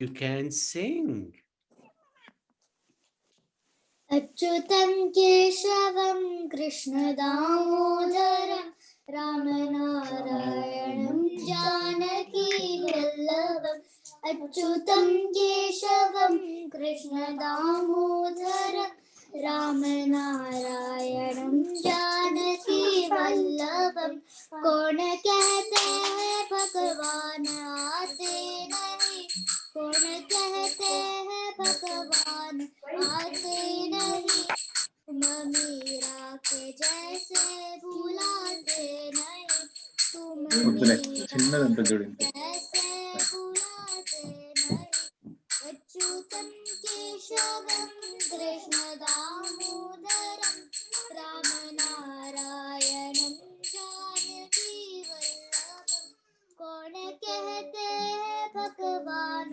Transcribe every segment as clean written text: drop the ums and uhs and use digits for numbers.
You can sing. Achyutam Keshavam Krishna Damodaram Ramanarayanam Janaki Vallabham Achyutam Keshavam Krishna Damodaram Ramanarayanam Janaki Vallabham कौन कहते हैं भगवान आते नहीं कौन कहते हैं भगवान आते नहीं तुम मीरा के जैसे भुलाते नहीं तुम मीरा के जैसे भुलाते नहीं अच्युतम केशवम कृष्ण दामोदरम राम नारायणम जानकी वल्लभम कौन कहते हैं भगवान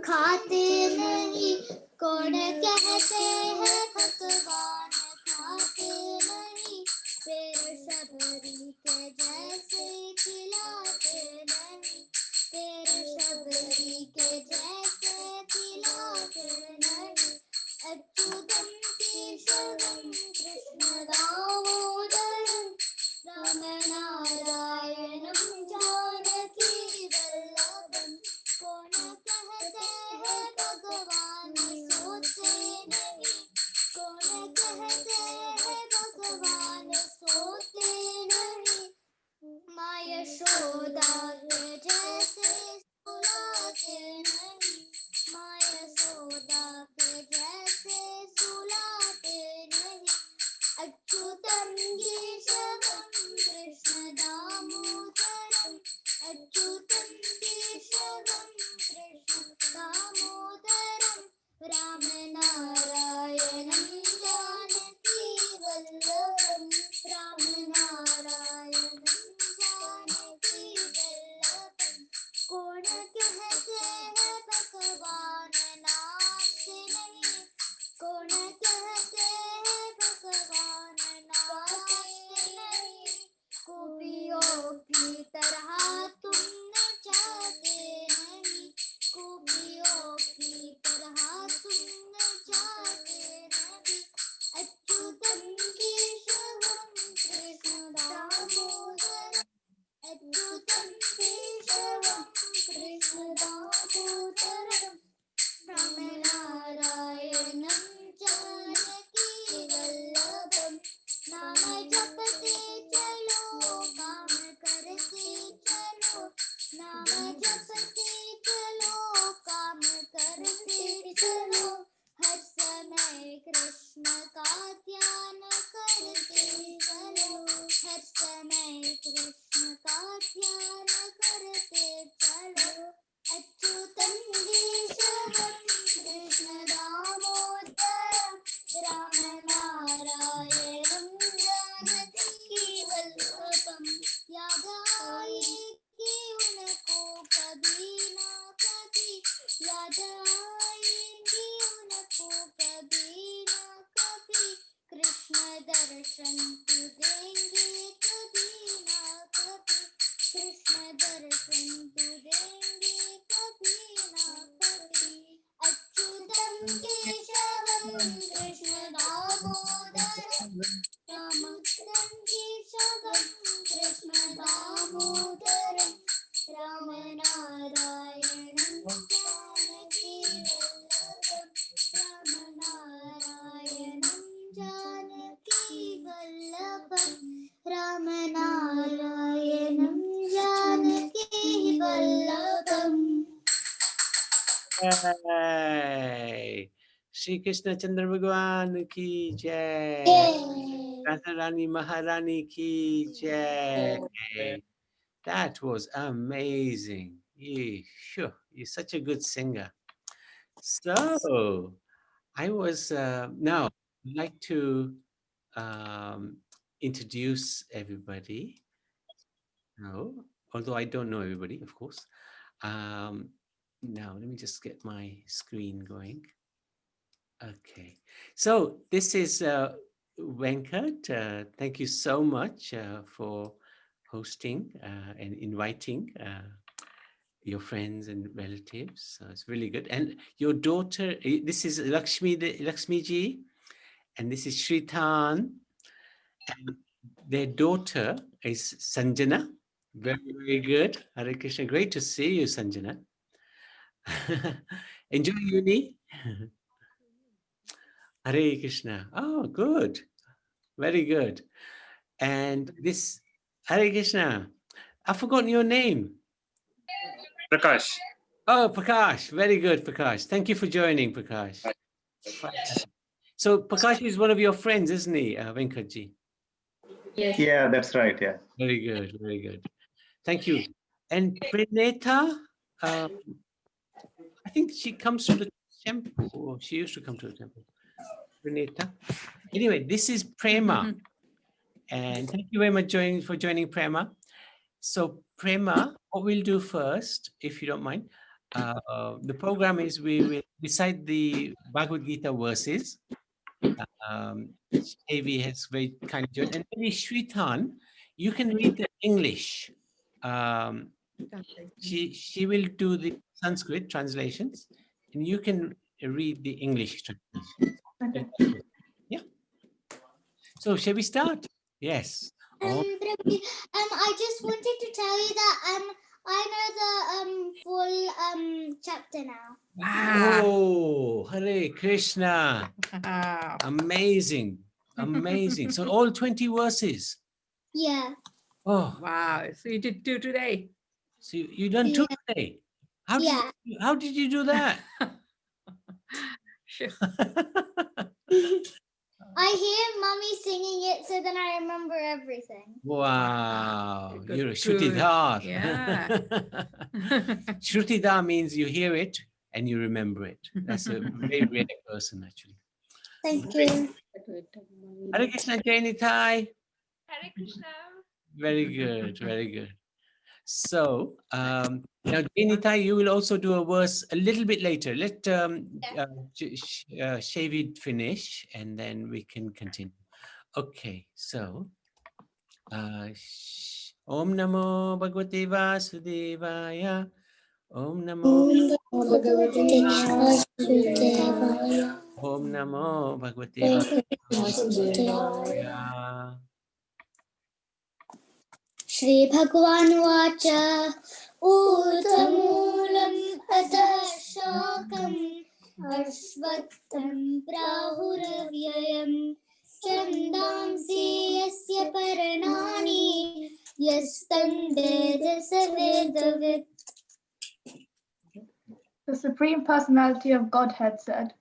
खाते नहीं कौन कहते हैं भगवान खाते नहीं फिर शबरी के जैसे खिलाते नहीं फिर शबरी के जैसे खिलाते नहीं अच्युतम केशवम कृष्ण दामोदरम राम नारायणम जानकी वल्लभम कौन कहते हैं भगवान सोते नहीं कौन कहते हैं भगवान सोते नहीं माँ यशोदा के जैसे सुलाते नहीं माँ यशोदा के जैसे सुलाते नहीं अच्युतम केशवम कृष्ण दामोदरम अच्युतम केशवम कृष्ण दामोदरम राम नारायणम जानकी वल्लभम राम नारायणम जानकी वल्लभम कौन कहते हैं भगवान नाचते नहीं कौन कहते हैं भगवान नाचते नहीं गोपियों की तरह तुम नचाते नहीं गोपियों की तरह तुम नचाते नहीं अच्युतम केशवम कृष्ण दामोदरम अच्युतम केशवम कृष्ण दामोदरम राम नारायणम जानकी वल्लभम नाम जपते चलो काम करते चलो नाम जपते चलो काम करते चलो हर समय कृष्ण का ध्यान करते चलो हर समय कृष्ण का ध्यान करते चलो अच्युतम केशवम कृष्ण दामोदरम राम नारायणम जानकी वल्लभम याद आएगी उनको कभी ना कभी याद आएगी उनको कभी ना कभी कृष्ण दर्शन तू देंगे कभी ना कभी कृष्ण दर्शन तू देंगे कभी ना कभी Achyutam Keshavam Krishna Damodaram Ramachandram Keshavam Krishna Damodaram Ram नारायणम Janaki Vallabham Ram नारायणम Janaki Vallabham Ram नारायणम Janaki Vallabham Hey, Shri Krishna Chandra Bhagwan ki jai. Radharani Maharani ki jai. That was amazing. Sure, you're such a good singer. So, I was now I'd like to introduce everybody. No, although I don't know everybody, of course. Now, let me just get my screen going. Okay, so this is Venkat. Thank you so much for hosting and inviting your friends and relatives. So it's really good. And your daughter, this is Lakshmiji, and this is Shritan. And their daughter is Sanjana. Very, very good. Hare Krishna. Great to see you, Sanjana. Enjoy uni. Hare Krishna. Oh, good. Very good. And this, Hare Krishna. I've forgotten your name. Prakash. Oh, Prakash. Very good, Prakash. Thank you for joining, Prakash. So Prakash is one of your friends, isn't he, Venkatji? Yes. Yeah, that's right. Yeah. Very good, very good. Thank you. And Praneta, I think she comes to the temple, or she used to come to the temple. Praneta. Anyway, this is Prema. And thank you very much for joining Prema. So Prema, what we'll do first, if you don't mind, the program is we will recite the Bhagavad Gita verses. AV has very kind of joined. And maybe Shritan, you can read the English. She will do the Sanskrit translations, and you can read the English translation. Yeah. So shall we start? Yes. Prabhuji, I just wanted to tell you that I know the full chapter now. Oh, Hare Krishna. Amazing. Amazing. So all 20 verses. Yeah. Oh, Wow. So you did 2 today? so you done 2 today. How did you do that? Sure. I hear mommy singing it, so then I remember everything. Wow, Good, you're a good. Shrutidhar. Yeah. Shrutidhar means you hear it and you remember it. That's a very rare person, actually. Thank you. Hare Krishna Jainitai. Hare Krishna. Very good, very good. So now Jainitai, you will also do a verse a little bit later. Let Shavid finish and then we can continue. Okay, so Om Namo Bhagavate Vasudevaya. Om Namo Bhagavate Vasudevaya. Om Namo Bhagavate Vasudevaya. Shri Bhagavan Vacha Urdhamulam Adha Shakam Ashvattam Prahuravyayam Chandamsi Yasya Paranani Yastam Veda Savedavit. The Supreme Personality of Godhead said,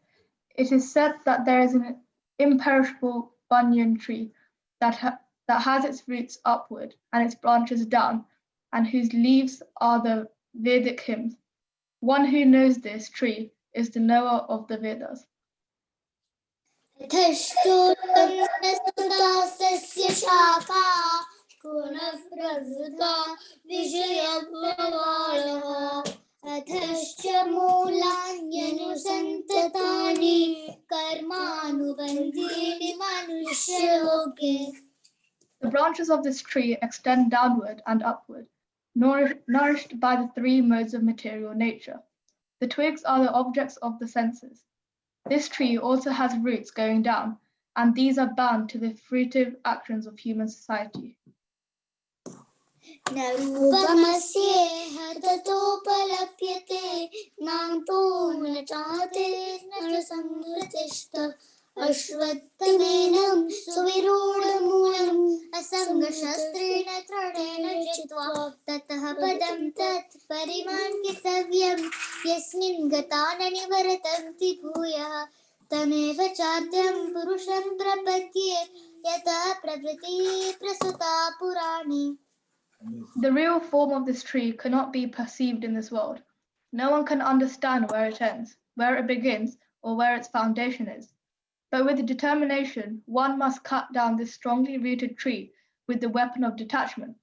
"It is said that there is an imperishable banyan tree that has its roots upward and its branches down, and whose leaves are the Vedic hymns. One who knows this tree is the knower of the Vedas." Yatashtotam Nasudasasya Shaka Kunafravruta Vijayabhavalaha Athascha Mulanyanu Karmanubandhini Manushaloke. The branches of this tree extend downward and upward, nourished by the 3 modes of material nature. The twigs are the objects of the senses. This tree also has roots going down, and these are bound to the fruitive actions of human society. Narupamasyeha tatopalapyate nanto na chate na sangratishta ashvattamenam suvirudamulam asangashastrena tradena chitva tatah padam tat parimankitavyam yasmin gatana nivaratanti bhuyah tameva chatyam purusham prapatye yata pravriti prasuta purani. The real form of this tree cannot be perceived in this world. No one can understand where it ends, where it begins, or where its foundation is. But with determination, one must cut down this strongly rooted tree with the weapon of detachment.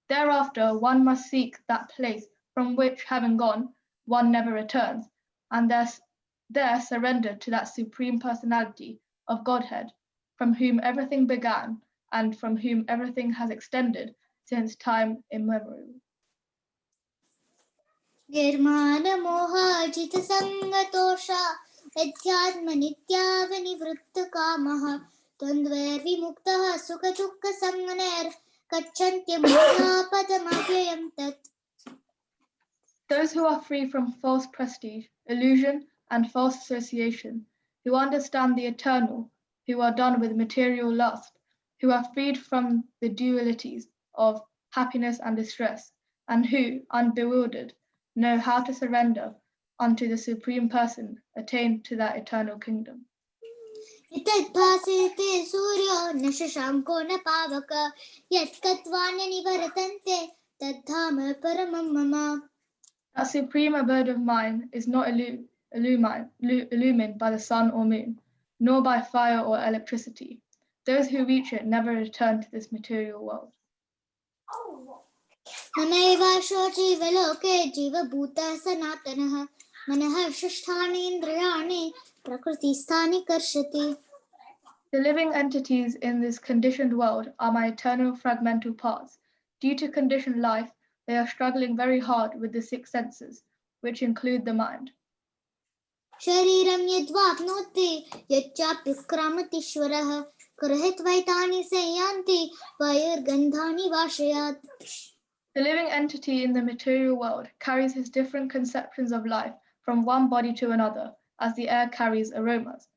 Thereafter, one must seek that place from which, having gone, one never returns, and there surrender to that Supreme Personality of Godhead, from whom everything began and from whom everything has extended since time immemorial. निर्मानमोहाजितसङ्गतोषा यध्यात्मनित्याविनिवृत्तकामः द्वन्द्वैर्विमुक्तः सुखदुःखसंज्ञैर्गच्छन्त्यमुक्तापदमव्ययं तत्. Those who are free from false prestige, illusion, and false association, who understand the eternal, who are done with material lust, who are freed from the dualities of happiness and distress, and who, unbewildered, know how to surrender unto the Supreme Person, attain to that eternal kingdom. इतद्भासेते सूर्यो न शशाङ्को न पावक यत्कत्वान्यनिवर्तन्ते तद्धाम परमं मम. That supreme abode of mine is not illumined by the sun or moon, nor by fire or electricity. Those who reach it never return to this material world. नमैवाशो जीवलोके जीवभूतः सनातनः मनः षष्ठानि इन्द्रियाणि प्रकृतिस्थानि कर्षति. The living entities in this conditioned world are my eternal fragmental parts. Due to conditioned life, they are struggling very hard with the 6 senses, which include the mind. शरीरं यद्वाप्नोति यच्चाप्युत्क्रामतीश्वरः गृहीत्वैतानि संयान्ति वायुर्गन्धानि वाशयात्. The living entity in the material world carries his different conceptions of life from one body to another, as the air carries aromas.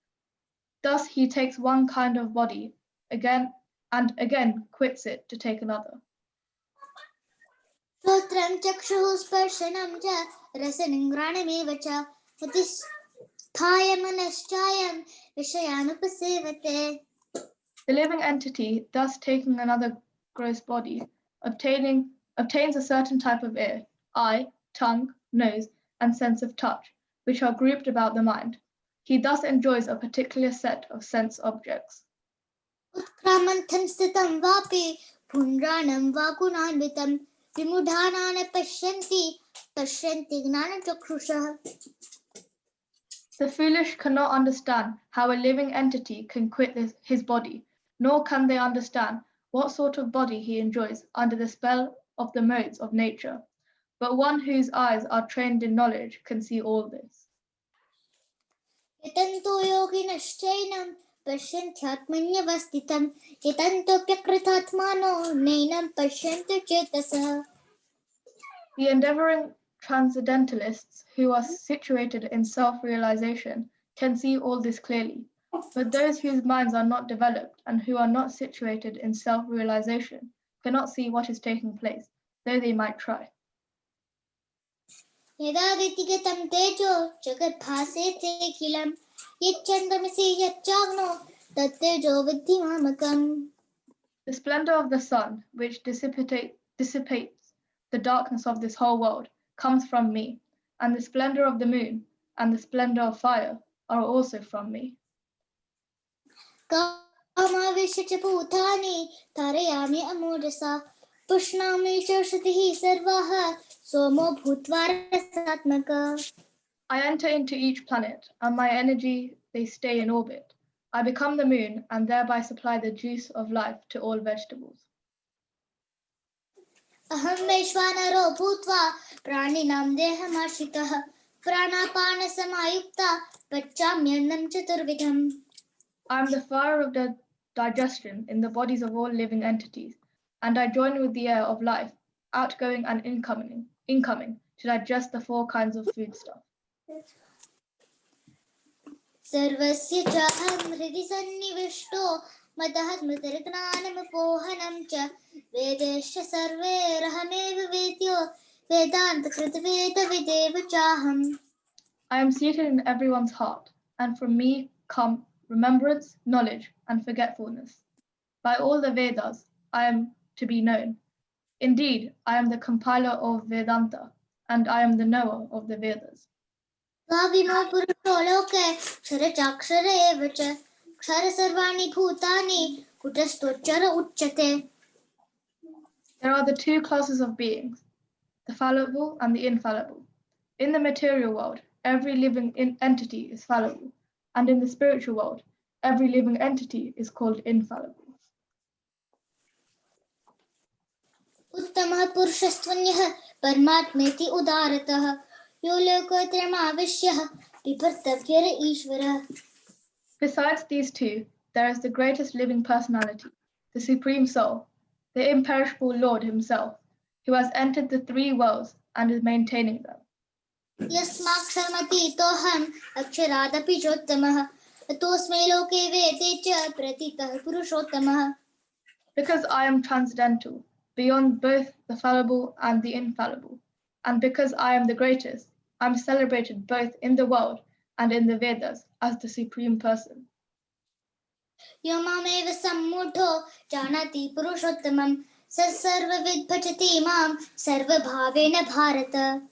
Thus he takes one kind of body again and again quits it to take another. श्रोत्रं चक्षुः स्पर्शनं च रसनेन्द्रियाण्यमेव च अधिष्ठाय मनश्चायं विषयानुपसेवते. The living entity, thus taking another gross body, obtains a certain type of ear, eye, tongue, nose, and sense of touch, which are grouped about the mind. He thus enjoys a particular set of sense objects. उत्क्रामन्तं स्थितं वापि पुण्ड्राणं वा गुणान्वितं विमूढानां पश्यन्ति ज्ञानचक्षुषः. The foolish cannot understand how a living entity can quit his body, nor can they understand what sort of body he enjoys under the spell of the modes of nature. But one whose eyes are trained in knowledge can see all this. यतन्तो योगिनश्चैनं पश्यन्त्यात्मन्यवस्थितं यतन्तोऽप्यकृतात्मानो नैनं पश्यन्ति चेतसः. The endeavoring transcendentalists who are situated in self-realization can see all this clearly, but those whose minds are not developed and who are not situated in self-realization cannot see what is taking place, though they might try. यदा व्यतिगतं तेजो जगद्भासेते किलं यच्चन्द्रमसि यच्चाग्नो तत्तेजो विद्धि मामकम्. The splendor of the sun, which dissipates the darkness of this whole world, comes from me, and the splendor of the moon and the splendor of fire are also from me. कामावेश्य च भूतानि तारयामि अमोजसा पुष्णामि च श्रुतिः सर्वाः सोमो भूत्वा रसात्मकः. I enter into each planet, and my energy they stay in orbit. I become the moon and thereby supply the juice of life to all vegetables. अहं वैश्वानरो भूत्वा प्राणिनां देहमाश्रितः प्राणापानसमायुक्ता पचाम्यन्नं चतुर्विधम्. I am the fire of the digestion in the bodies of all living entities, and I join with the air of life, outgoing and incoming, to digest the 4 kinds of foodstuff. सर्वस्य चाहं हृदि सन्निविष्टो मदः स्मृतिर्ज्ञानमपोहनं च वेदैश्च सर्वैरहमेव वेद्यो वेदान्तकृतवेदविदेव चाहम्. I am seated in everyone's heart, and from me come remembrance, knowledge, and forgetfulness. By all the Vedas, I am to be known. Indeed, I am the compiler of Vedanta, and I am the knower of the Vedas. भाविमो पुरुषो लोके क्षरचाक्षर एव च क्षर सर्वाणि भूतानि कुटस्थोच्चर उच्यते. There are the 2 classes of beings, the fallible and the infallible. In the material world, every living entity is fallible, and in the spiritual world, every living entity is called infallible. उत्तमः पुरुषस्त्वन्यः परमात्मेति उदारतः यो लोकोत्तरमाविश्यः विभर्तव्यर ईश्वरः. Besides these two, there is the greatest living personality, the Supreme Soul, the imperishable Lord Himself, who has entered the three worlds and is maintaining them. यस्माक्षरमतीतोऽहम् अक्षरादपि चोत्तमः अतोऽस्मै लोके वेदे च प्रथितः पुरुषोत्तमः. Because I am transcendental, beyond both the fallible and the infallible, and because I am the greatest, I am celebrated both in the world and in the Vedas as the Supreme Person. यो मामेव सम्मूढो जानाति पुरुषोत्तमं स सर्वविद् भजति मां सर्वभावेन Bharat.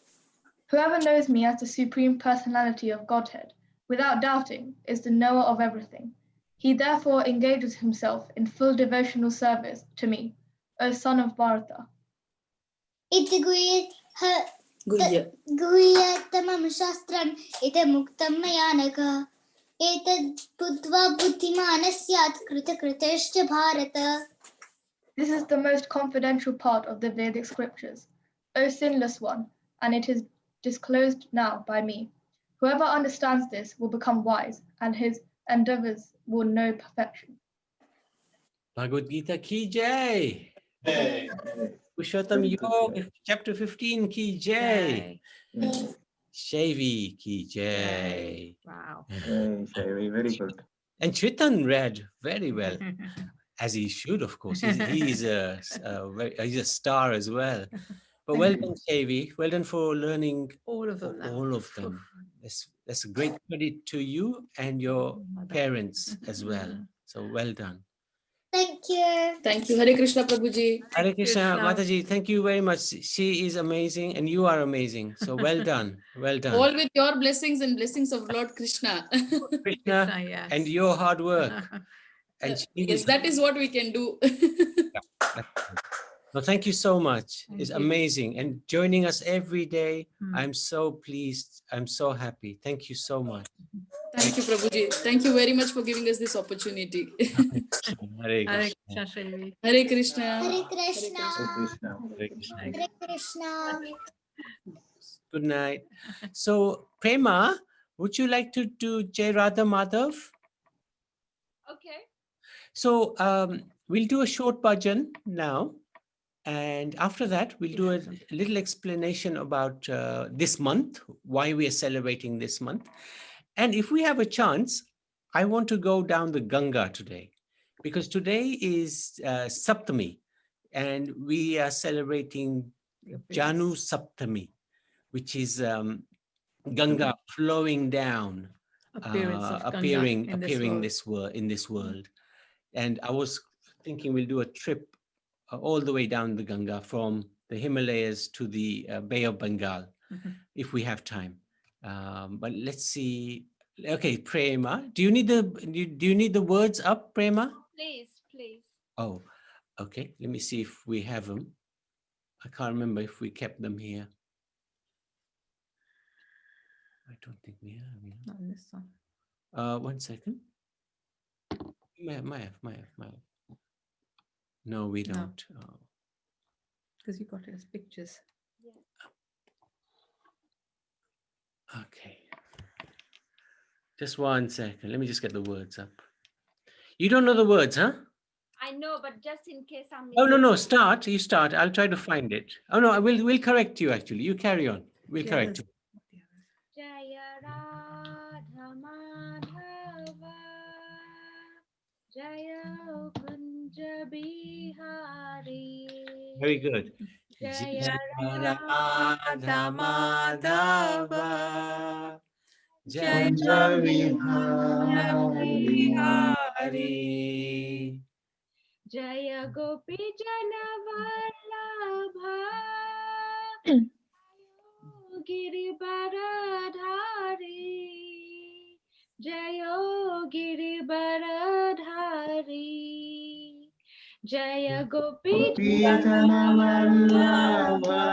Whoever knows me as the Supreme Personality of Godhead, without doubting, is the knower of everything. He therefore engages himself in full devotional service to me, O son of Bharata. इति गुह्यतमं शास्त्रम् इदमुक्तं मया नघ एतद् बुद्ध्वा बुद्धिमानः स्यात् कृतकृतश्च Bharat. This is the most confidential part of the Vedic scriptures, O sinless one, and it is disclosed now by me. Whoever understands this will become wise, and his endeavors will know perfection. Bhagavad Gita ki jai. Purushottama Yoga, chapter 15 ki jai. Shavi ki jai. Wow. Very good. And Chitan read very well, as he should, of course. He's a star as well. But well done, Shavi. Well done for learning All of them. now. all of them. That's a great credit to you and your parents as well. So well done. Thank you. Thank you. Hare Krishna, Prabhuji. Hare Krishna, Krishna. Mataji, thank you very much. She is amazing and you are amazing. So well done. Well done. All with your blessings and blessings of Lord Krishna. Krishna yes. and your hard work. And she Yes, that is what we can do. No, thank you so much. Thank It's you. amazing. And joining us every day, Hmm. I'm so pleased. I'm so happy. Thank you so much. Thank you, Prabhuji. Thank you very much for giving us this opportunity. Hare Hare Krishna. Krishna, Shavi. Hare Krishna. Hare Krishna. Hare Krishna. Hare Krishna. Good night. So, Prema, would you like to do Jai Radha Madhav? Okay. So, we'll do a short bhajan now. And after that, we'll do a little explanation about this month, why we are celebrating this month. And if we have a chance, I want to go down the Ganga today, because today is Saptami, and we are celebrating Janu Saptami, which is Ganga flowing down, appearing in this world. And I was thinking we'll do a trip all the way down the Ganga from the Himalayas to the Bay of Bengal, if we have time. But let's see. Okay, Prema, do you need the words up, Prema? Please. Oh, okay. Let me see if we have them. I can't remember if we kept them here. I don't think we have. Not in this one. 1 second. Might have. No, we No. don't. Because you got it as pictures. Okay. Just 1 second. Let me just get the words up. You don't know the words, huh? I know, but just in case I'm. Oh, no. You start. I'll try to find it. Oh, no, we'll correct you, actually. You carry on. We'll correct you. Jaya Radha Madhava Jaya Kunja Bihari. Very good. Jaya Radha Madhava Jaya Bihari Jaya Gopi Jana Vallabha Giribaradhari Jayo Giribaradhari Jaya Gopi Jana Vallabha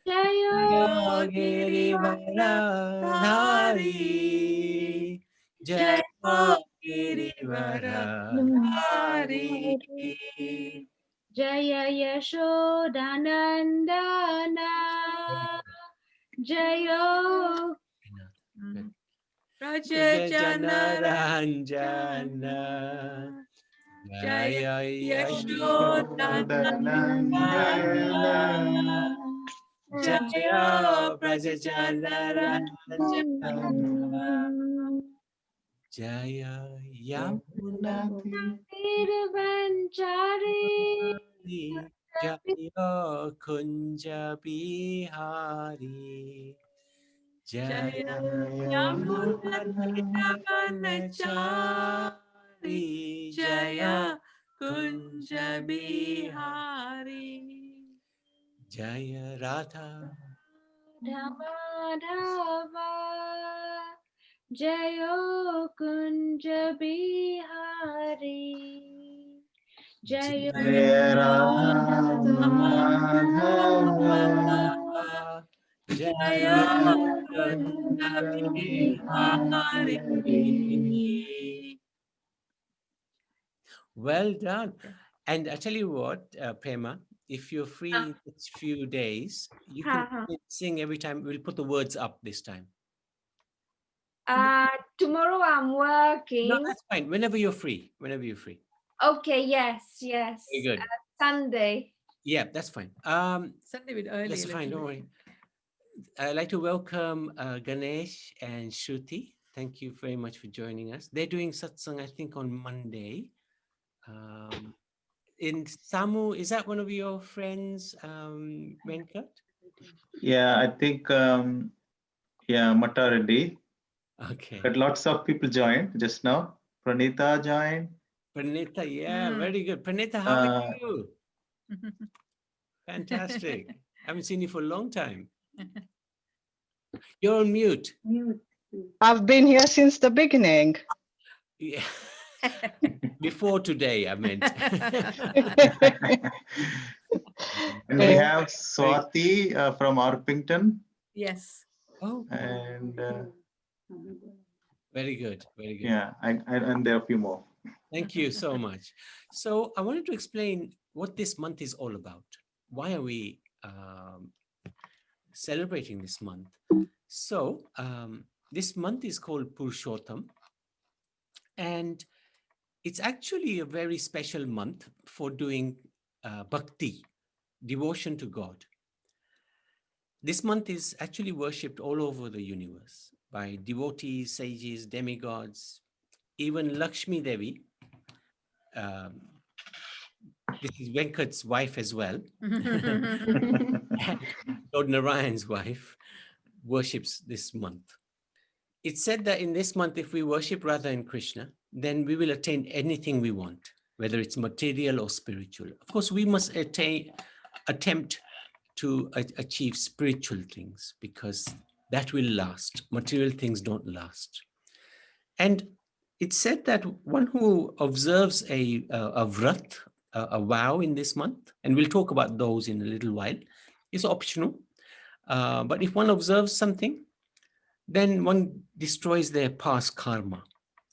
Jayo Girivaradhari Jaya Girivaradhari Jaya Yashodanandana. Jayo. Raja Janaranjana. Jaya Yashodanandana. Jaya Prajajanaranja. Jaya Yamuna Tiruvanchari. Jaya Kunja Bihari. Jaya Yamuna Tiruvanchari. Jaya Kunja Bihari. Jaya Radha Madhava. Jayo Kunja Bihari. Jayo Jaya Radha Madhava. Jaya Kunja Bihari. Well done. And I tell you what, Prema, if you're free in the next few days, you can sing every time. We'll put the words up this time. Tomorrow I'm working. No, that's fine. Whenever you're free. Whenever you're free. Okay, yes. Very good. Sunday. Yeah, that's fine. Sunday with early. That's fine. Don't worry. I'd like to welcome Ganesh and Shruti. Thank you very much for joining us. They're doing satsang, I think, on Monday. In Samu, is that one of your friends, Venkat? Yeah, I think, yeah, Matareddy. Okay. But lots of people joined just now. Pranita joined. Pranita, yeah, very good. Pranita, how are you? Fantastic. Haven't seen you for a long time. You're on mute. I've been here since the beginning. Yeah. Before today, I meant. And we have Swati from Orpington. Yes. Oh, And very good. Very good. yeah, and there are a few more. Thank you so much. So I wanted to explain what this month is all about. Why are we celebrating this month? So this month is called Purushottama, and it's actually a very special month for doing bhakti, devotion to God. This month is actually worshipped all over the universe by devotees, sages, demigods, even Lakshmi Devi. This is Venkat's wife as well. Lord Narayan's wife worships this month. It's said that in this month, if we worship Radha and Krishna, then we will attain anything we want, whether it's material or spiritual. Of course, we must attempt to achieve spiritual things, because that will last. Material things don't last. And it's said that one who observes a vrat, a vow in this month, and we'll talk about those in a little while, is optional. But if one observes something, then one destroys their past karma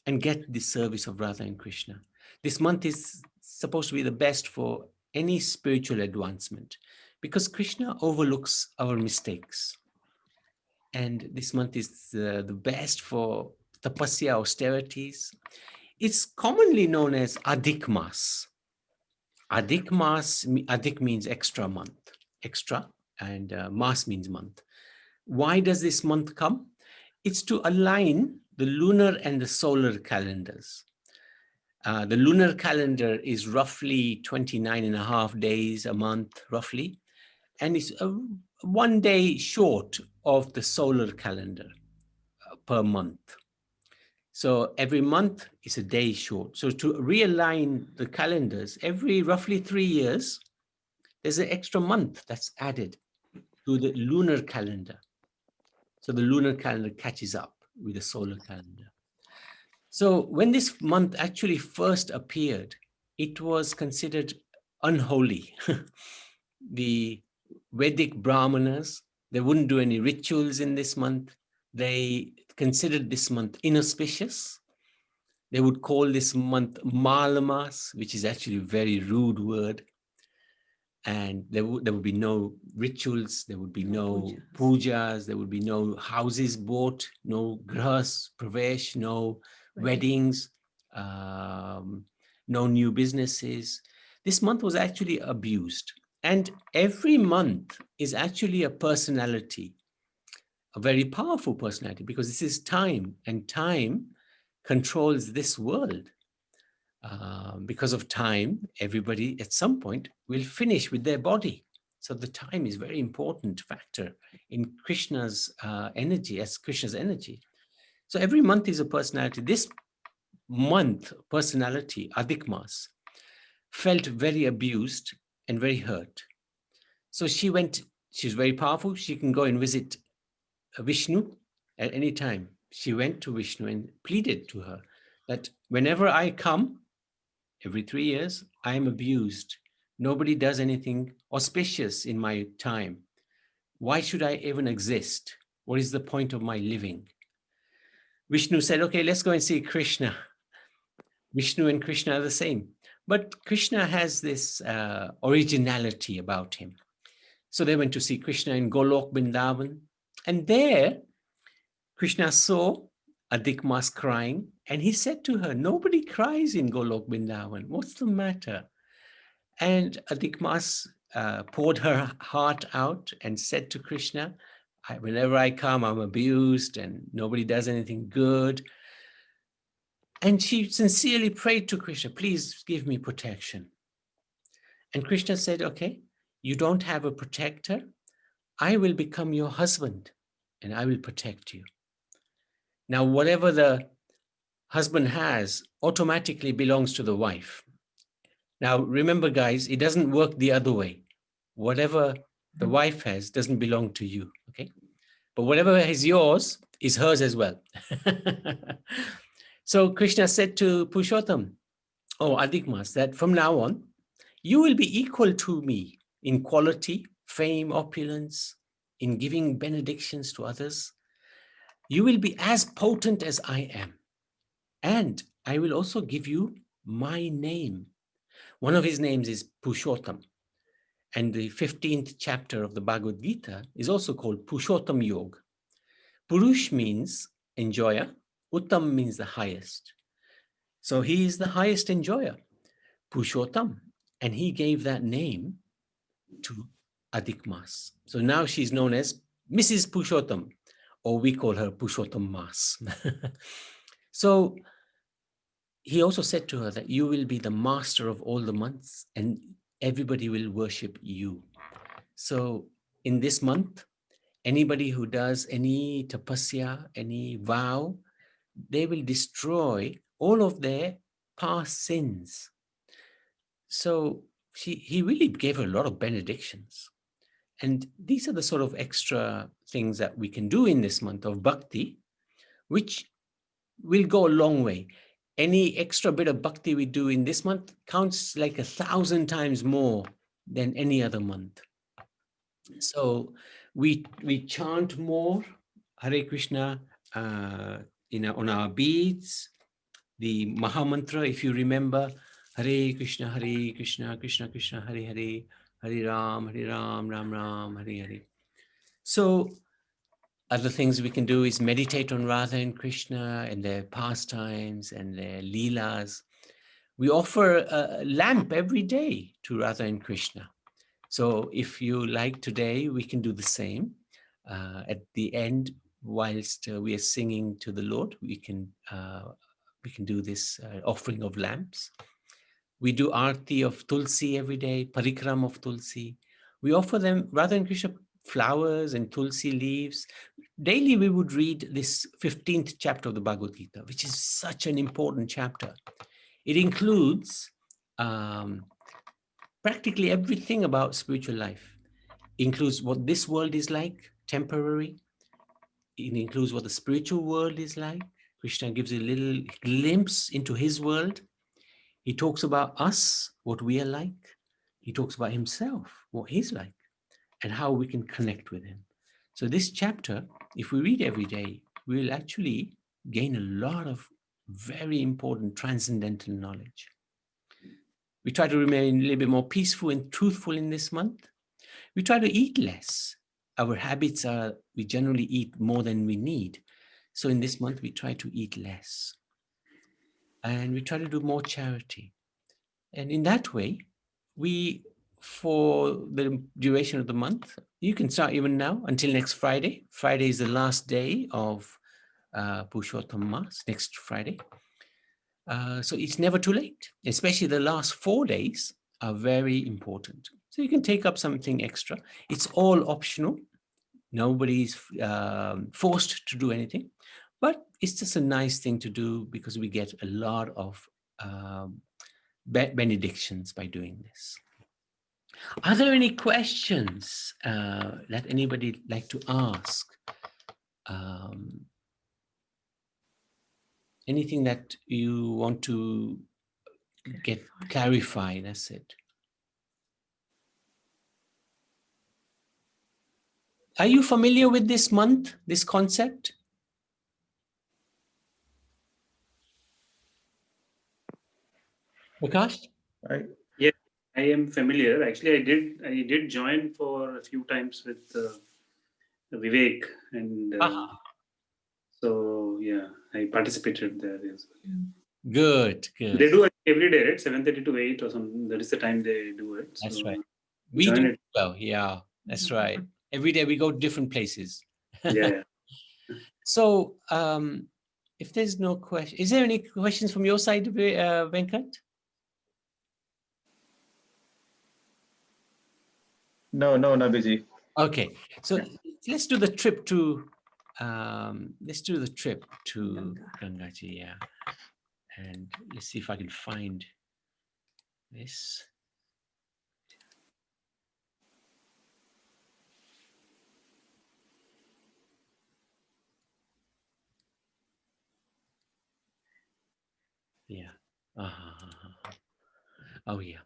and get the service of Radha and Krishna. This month is supposed to be the best for any spiritual advancement, because Krishna overlooks our mistakes. And this month is the best for tapasya, austerities. It's commonly known as Adhik Mas. Adhik Mas, Adhik means extra month, extra, and Mas means month. Why does this month come? It's to align the lunar and the solar calendars. The lunar calendar is roughly 29 and a half days a month, roughly, and it's 1 day short of the solar calendar per month. So every month is a day short. So to realign the calendars, every roughly 3 years, there's an extra month that's added to the lunar calendar. So the lunar calendar catches up with the solar calendar. So when this month actually first appeared, it was considered unholy. The Vedic Brahmanas, they wouldn't do any rituals in this month. They considered this month inauspicious. They would call this month Malamas, which is actually a very rude word. and there would be no rituals, there would be no pujas, there would be no houses bought, no grahas, pravesh, no weddings, no new businesses. This month was actually abused. And every month is actually a personality, a very powerful personality, because this is time, and time controls this world. Because of time, everybody at some point will finish with their body. So the time is a very important factor in Krishna's energy, as Krishna's energy. So every month is a personality. This month, personality, Adhik Mas, felt very abused and very hurt. So she went, she's very powerful. She can go and visit Vishnu at any time. She went to Vishnu and pleaded to her that whenever I come, every 3 years, I am abused. Nobody does anything auspicious in my time. Why should I even exist? What is the point of my living? Vishnu said, okay, let's go and see Krishna. Vishnu and Krishna are the same. But Krishna has this originality about him. So they went to see Krishna in Golok Vrindavan. And there, Krishna saw Adhik Mas crying, and he said to her, nobody cries in Golok Vrindavan. What's the matter? And Adhik Mas poured her heart out and said to Krishna, whenever I come, I'm abused and nobody does anything good. And she sincerely prayed to Krishna, please give me protection. And Krishna said, okay, you don't have a protector. I will become your husband and I will protect you. Now, whatever the husband has automatically belongs to the wife. Now, remember, guys, it doesn't work the other way. Whatever the wife has doesn't belong to you, okay? But whatever is yours is hers as well. So Krishna said to Purushottama, Adhik Mas, that from now on, you will be equal to me in quality, fame, opulence, in giving benedictions to others. You will be as potent as I am. And I will also give you my name. One of his names is Purushottama. And the 15th chapter of the Bhagavad Gita is also called Purushottama Yoga. Purush means enjoyer. Uttam means the highest. So he is the highest enjoyer, Purushottama. And he gave that name to Adhik Mas. So now she's known as Mrs. Purushottama, or we call her Purushottama Mas. So he also said to her that you will be the master of all the months and everybody will worship you. So in this month, anybody who does any tapasya, any vow, they will destroy all of their past sins. So he really gave her a lot of benedictions. And these are the sort of extra things that we can do in this month of bhakti, which will go a long way. Any extra bit of bhakti we do in this month counts like 1,000 times more than any other month. So we chant more Hare Krishna on our beads, the Maha Mantra, if you remember, Hare Krishna, Krishna Krishna, Hare Hare, Hare Ram, Ram Ram, Hare Hare. So other things we can do is meditate on Radha and Krishna and their pastimes and their leelas. We offer a lamp every day to Radha and Krishna. So if you like today, we can do the same. At the end, whilst we are singing to the Lord, we can do this offering of lamps. We do Aarti of Tulsi every day, Parikram of Tulsi. We offer them, Radha and Krishna, flowers and Tulsi leaves. Daily we would read this 15th chapter of the Bhagavad Gita, which is such an important chapter. It includes practically everything about spiritual life. It includes what this world is like, temporary. It includes what the spiritual world is like. Krishna gives a little glimpse into his world. He talks about us, what we are like. He talks about himself, what he's like, and how we can connect with him. So this chapter, if we read every day, we will actually gain a lot of very important transcendental knowledge. We try to remain a little bit more peaceful and truthful in this month. We try to eat less. Our habits are, we generally eat more than we need. So in this month, we try to eat less. And we try to do more charity. And in that way, we, for the duration of the month, you can start even now until next Friday. Friday is the last day of Purushottama, next Friday. So it's never too late, especially the last 4 days are very important. So you can take up something extra. It's all optional. Nobody's forced to do anything, but it's just a nice thing to do because we get a lot of benedictions by doing this. Are there any questions that anybody like to ask? Anything that you want to get clarified? That's it. Are you familiar with this month, this concept? Prakash? Yeah, I am familiar. Actually, I did join for a few times with Vivek, and so yeah, I participated there as well. Good, good. They do it every day, right? 7:30 to 8 or something. That is the time they do it. That's so right. We join do it. well, yeah, that's right. Every day we go to different places. Yeah. So if there's no question, is there any questions from your side, Venkat? No, Nabiji. Okay, so let's do the trip to Gangaji, yeah. And let's see if I can find this. Yeah. Oh yeah.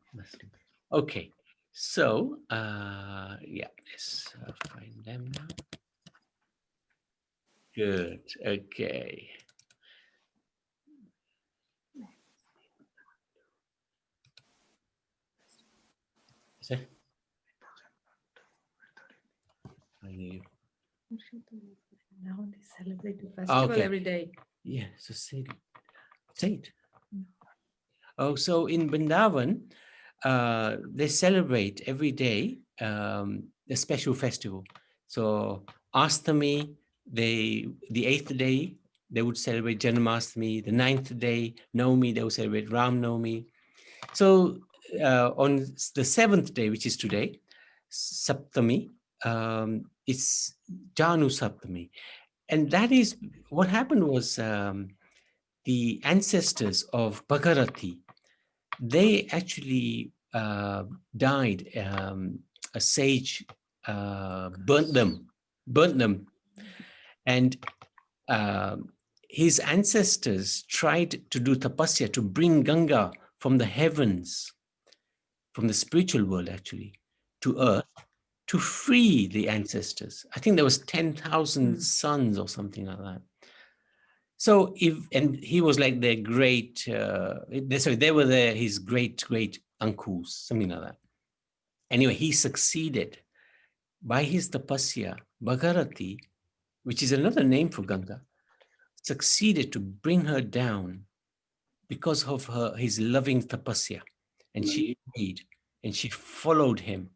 Okay. So yeah, let's find them now. Good. Okay. Is it? Now they celebrate the festival every day. Yeah, so say it. Oh, so in Vrindavan, they celebrate every day a special festival. So Astami, the 8th day, they would celebrate Janmashtami. The 9th day, Navami, they would celebrate Ram Navami. So on the 7th day, which is today, Saptami, it's Janu Saptami. And that is, what happened was the ancestors of Bhagarathi, they actually died. A sage burnt them. And his ancestors tried to do tapasya to bring Ganga from the heavens, from the spiritual world actually, to earth, to free the ancestors. I think there was 10,000 sons or something like that. So and he was like their great, they were his great uncles, something like that. Anyway, he succeeded by his tapasya. Bhagarathi, which is another name for Ganga, succeeded to bring her down because of his loving tapasya. And she agreed, and she followed him.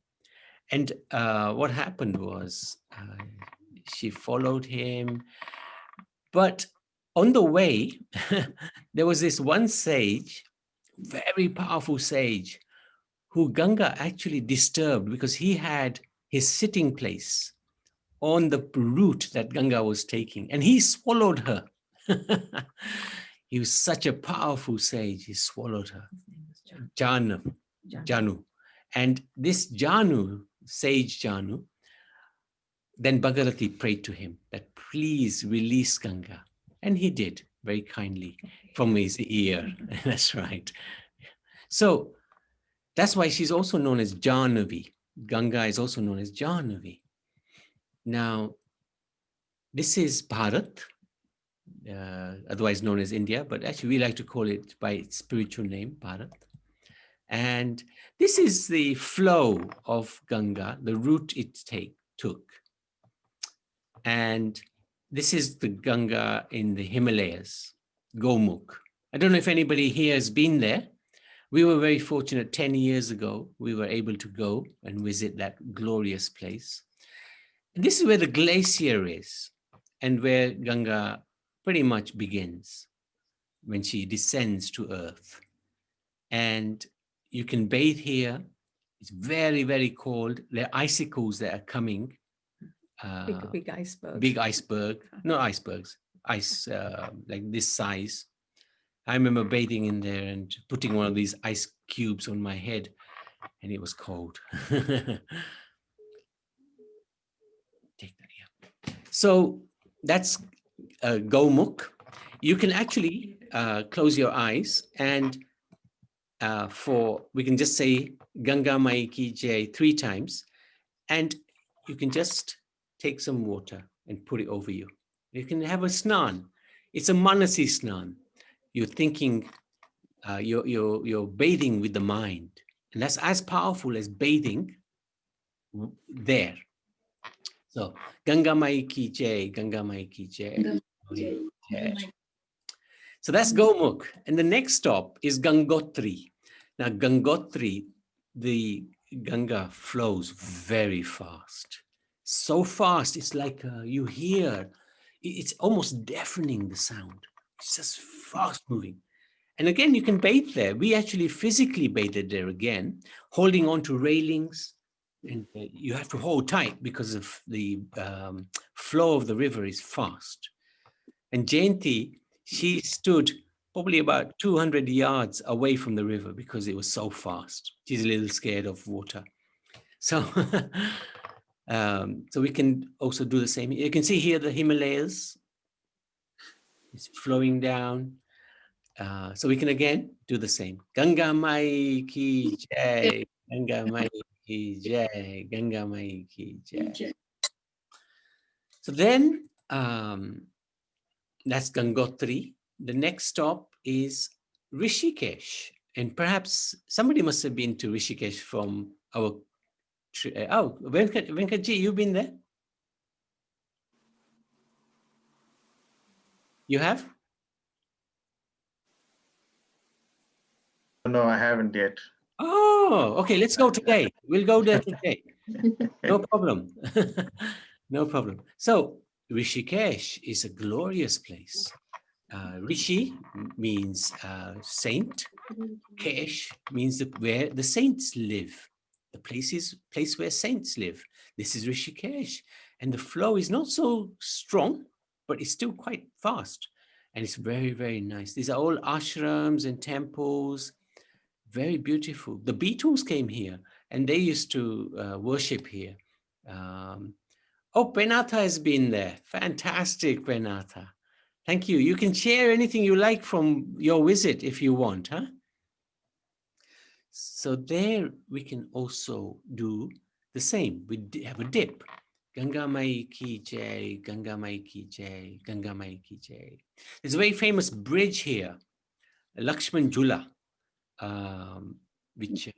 And what happened was she followed him, but on the way, there was this one sage, very powerful sage, who Ganga actually disturbed because he had his sitting place on the route that Ganga was taking, and he swallowed her. He was such a powerful sage, he swallowed her. Janu. And this Janu, sage Janu, then Bhagarathi prayed to him that please release Ganga. And he did very kindly from his ear. That's right. So that's why she's also known as Jahnavi. Ganga is also known as Jahnavi. Now, this is Bharat, otherwise known as India, but actually we like to call it by its spiritual name, Bharat. And this is the flow of Ganga, the route it took. And this is the Ganga in the Himalayas, Gomukh. I don't know if anybody here has been there. We were very fortunate 10 years ago, we were able to go and visit that glorious place. And this is where the glacier is and where Ganga pretty much begins when she descends to earth. And you can bathe here. It's very, very cold. There are icicles that are coming. Big iceberg. Big iceberg, not icebergs, ice like this size. I remember bathing in there and putting one of these ice cubes on my head, and it was cold. Take that here. So that's Gomukh. You can actually close your eyes and we can just say Ganga Mai Ki Jai 3 times, and you can just take some water and put it over you. You can have a snan. It's a manasi snan. You're thinking, you're bathing with the mind, and that's as powerful as bathing there. So Ganga Mai Ki Jai, Ganga Mai Ki Jai. So that's Gomukh. And the next stop is Gangotri. Now Gangotri, the Ganga flows very fast. So fast, it's like you hear, it's almost deafening, the sound. It's just fast moving. And again, you can bathe there. We actually physically bathed there again, holding on to railings. And you have to hold tight because of the flow of the river is fast. And Jayanti, she stood probably about 200 yards away from the river because it was so fast. She's a little scared of water. So, so we can also do the same. You can see here the Himalayas. It's flowing down. So we can again do the same. Ganga Mai Ki Jai, Ganga Mai Ki Jai, Ganga Mai Ki Jai. So then, that's Gangotri. The next stop is Rishikesh. And perhaps somebody must have been to Rishikesh from our, Venkatji, you've been there? You have? No, I haven't yet. Oh, okay, let's go today. We'll go there today. No problem. No problem. So Rishikesh is a glorious place. Rishi means saint. Kesh means where the saints live. The place where saints live. This is Rishikesh. And the flow is not so strong, but it's still quite fast. And it's very, very nice. These are all ashrams and temples. Very beautiful. The Beatles came here and they used to worship here. Oh, Penatha has been there. Fantastic, Penatha. Thank you. You can share anything you like from your visit if you want, huh? So there we can also do the same. We have a dip. Ganga Mai Ki Jai, Ganga Mai Ki Jai, Ganga Mai Ki Jai. There's a very famous bridge here, Lakshmiji Jula, which...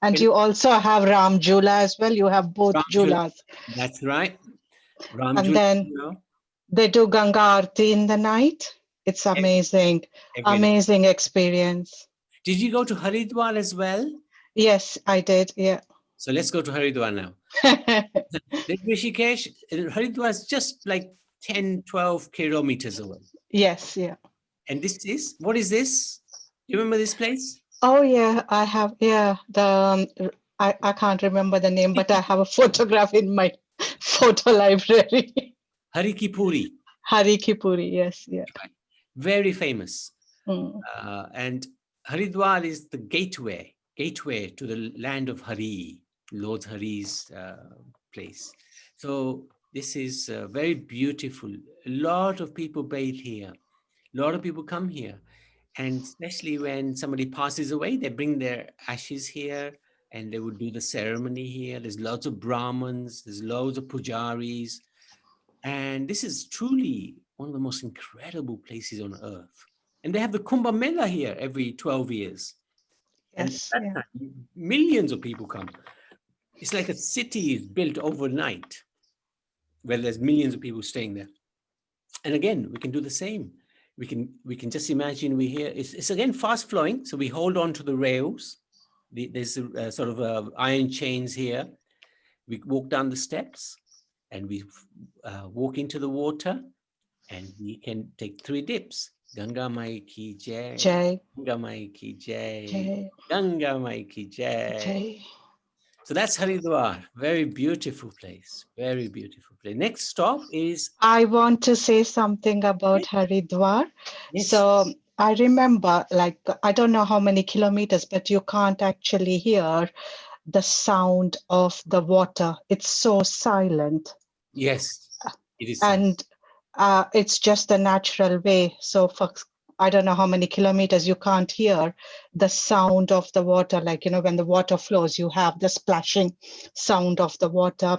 And you also have Ram Jula as well. You have both Ram Jula. Julas. That's right. Ram And Jula, then they do Ganga Aarti in the night. It's amazing, amazing experience. Did you go to Haridwar as well? Yes, I did. Yeah. So let's go to Haridwar now. Rishikesh, Haridwar is just like 10, 12 kilometers away. Yes, yeah. And this is, what is this? You remember this place? Oh yeah, I have. Yeah, I can't remember the name, but I have a photograph in my photo library. Harikipuri. Harikipuri, yes, yeah. Very famous. Mm. And Haridwar is the gateway to the land of Hari, Lord Hari's place. So this is very beautiful. A lot of people bathe here. A lot of people come here. And especially when somebody passes away, they bring their ashes here and they would do the ceremony here. There's lots of Brahmins, there's loads of pujaris. And this is truly one of the most incredible places on earth. And they have the Kumbh Mela here every 12 years. And Yes, at that yeah. time, millions of people come. It's like a city is built overnight where there's millions of people staying there. And again, we can do the same. We can just imagine it's again fast flowing. So we hold on to the rails. There's a, sort of iron chains here. We walk down the steps and we walk into the water, and we can take 3 dips. Ganga Mai Ki Jai, Jai, Ganga Mai Ki Jai, Jai, Ganga Mai Ki Jai. Jai. So that's Haridwar. Very beautiful place. Very beautiful place. Next stop is. I want to say something about Haridwar. Yes. So I remember, like, I don't know how many kilometers, but you can't actually hear the sound of the water. It's so silent. Yes, it is. And it's just the natural way. So for I don't know how many kilometers, you can't hear the sound of the water. Like, when the water flows, you have the splashing sound of the water.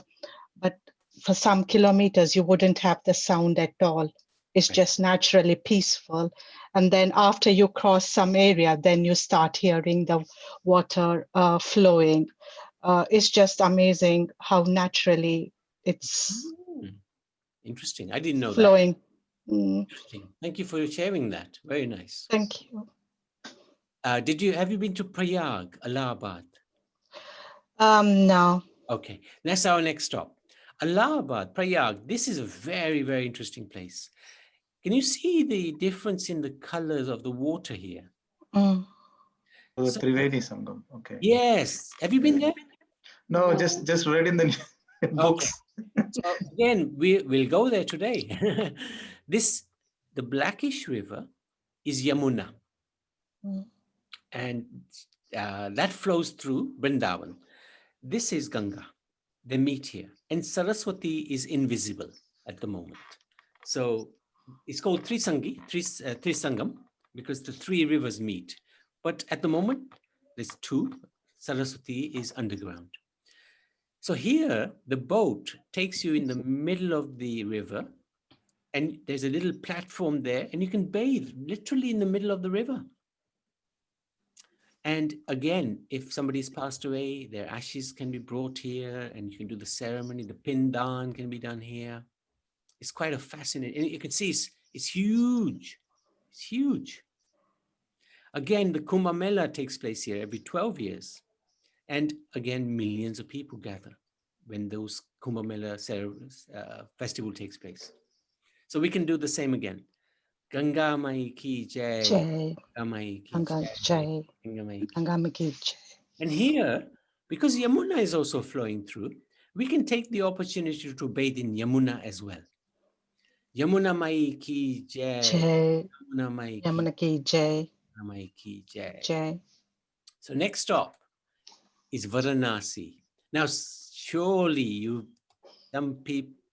But for some kilometers, you wouldn't have the sound at all. It's just naturally peaceful. And then after you cross some area, then you start hearing the water flowing. It's just amazing how naturally it's Interesting. I didn't know flowing. that. Interesting. Thank you for sharing that. Very nice. Thank you. Have you been to Prayag, Allahabad? No. Okay, that's our next stop. Allahabad, Prayag. This is a very, very interesting place. Can you see the difference in the colors of the water here? Mm. The Triveni Sangam. Okay. Yes. Have you been there? No, just read in the books. Okay. So again, we'll go there today. The Blackish River is Yamuna. Mm. And that flows through Vrindavan. This is Ganga. They meet here. And Saraswati is invisible at the moment. So it's called Trisangam, because the 3 rivers meet. But at the moment, there's 2. Saraswati is underground. So here, the boat takes you in the middle of the river, and there's a little platform there, and you can bathe literally in the middle of the river. And again, if somebody's passed away, their ashes can be brought here, and you can do the ceremony. The pindan can be done here. It's quite a fascinating, and you can see it's huge. It's huge. Again, the Kumbh Mela takes place here every 12 years. And again, millions of people gather when those Kumbh Mela festival takes place. So we can do the same again. Ganga Mai Ki Jai. Jai. Ganga Mai Ki Ganga Jai. Jai. Ganga Mai Ki Jai. And here, because Yamuna is also flowing through, we can take the opportunity to bathe in Yamuna as well. Yamuna Mai Ki Jai. Jai. Yamuna Mai Yamuna Ki Jai. Mai Ki Jai. Jai. So next stop is Varanasi. Now, surely some